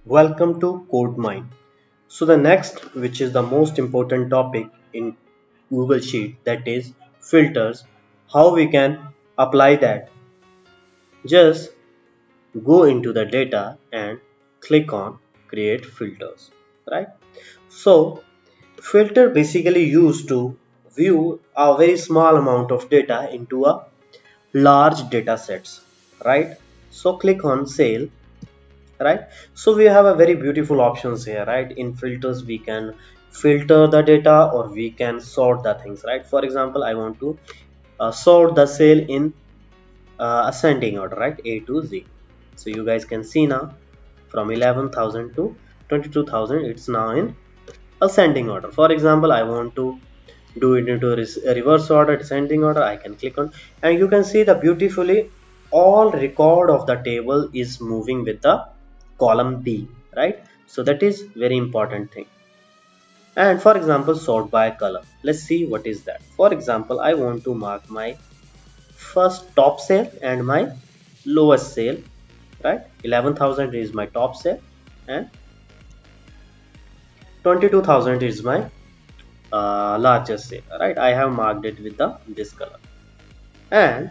Welcome to CodeMine. So the next, which is the most important topic in Google Sheet, that is filters. How we can apply that? Just go into the data and click on create filters, right? So filter basically used to view a very small amount of data into a large data sets, right? So click on sale, right? So we have a very beautiful options here, right? In filters we can filter the data or we can sort the things, right? For example, I want to sort the cell in ascending order, right? A to Z. So you guys can see now from 11,000 to 22,000 it's now in ascending order. For example, I want to do it into a reverse order, descending order. I can click on, and you can see the beautifully all record of the table is moving with the column B, right? So that is very important thing. And for example, sort by color, let's see what is that. For example, I want to mark my first top sale and my lowest sale, right? 11,000 is my top sale and 22,000 is my largest sale, right? I have marked it with the this color, and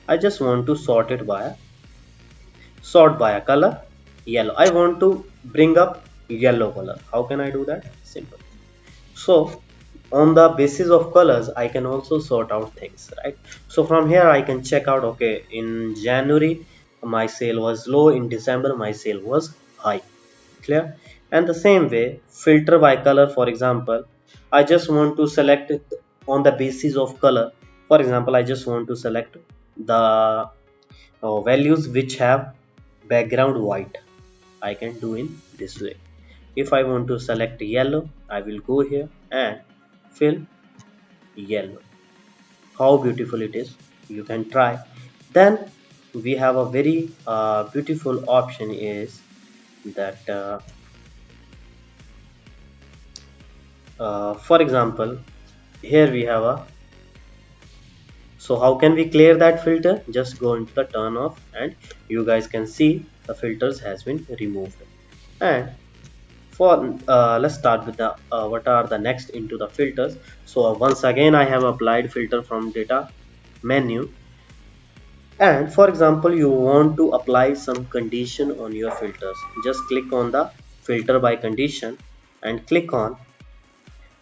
I just want to sort by a color yellow. I want to bring up yellow color. How can I do that? Simple. So on the basis of colors I can also sort out things, right? So from here I can check out, okay, in January my sale was low, in December my sale was high. Clear? And the same way, filter by color. For example, I just want to select on the basis of color. For example, I just want to select the values which have background white. I can do in this way. If I want to select yellow, I will go here and fill yellow. How beautiful it is. You can try. Then we have a very beautiful option is that for example, here we have a, so how can we clear that filter? Just go into the turn off and you guys can see the filters has been removed. And for let's start with the what are the next into the filters. So once again I have applied filter from data menu, and for example you want to apply some condition on your filters. Just click on the filter by condition and click on,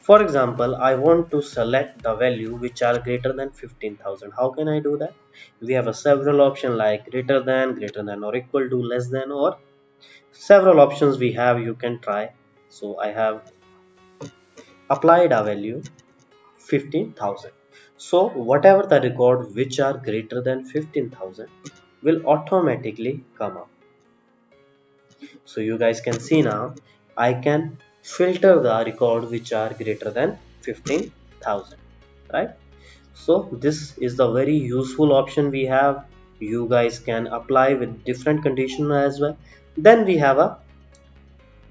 for example, I want to select the value which are greater than 15,000. How can I do that? We have a several options like greater than or equal to, less than, or several options we have. You can try. So I have applied a value 15,000. So whatever the record which are greater than 15,000 will automatically come up. So you guys can see now I can filter the record which are greater than 15,000, right? So this is the very useful option we have. You guys can apply with different condition as well. Then we have a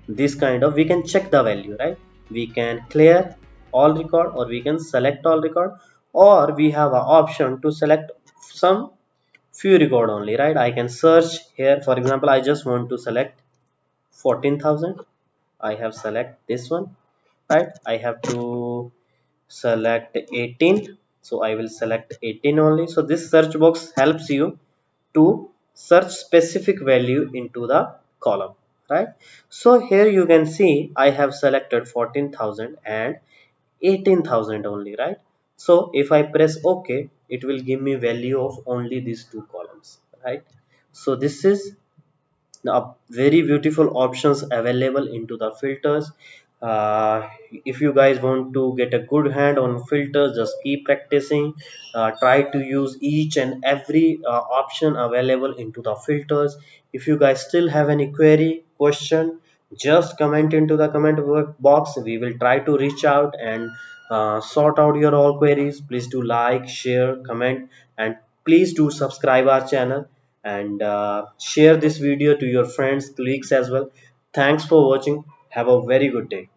this kind of, we can check the value, right? We can clear all record or we can select all record, or we have an option to select some few record only, right? I can search here. For example, I just want to select 14,000. I have select this one, right? I have to select 18, so I will select 18 only. So this search box helps you to search specific value into the column, right? So here you can see I have selected 14,000 and 18,000 only, right? So if I press OK, it will give me value of only these two columns, right? So this is very beautiful options available into the filters. If you guys want to get a good hand on filters, just keep practicing. Try to use each and every option available into the filters. If you guys still have any query question, just comment into the comment box. We will try to reach out and sort out your all queries. Please do like, share, comment, and please do subscribe our channel, and share this video to your friends, colleagues as well. Thanks for watching. Have a very good day.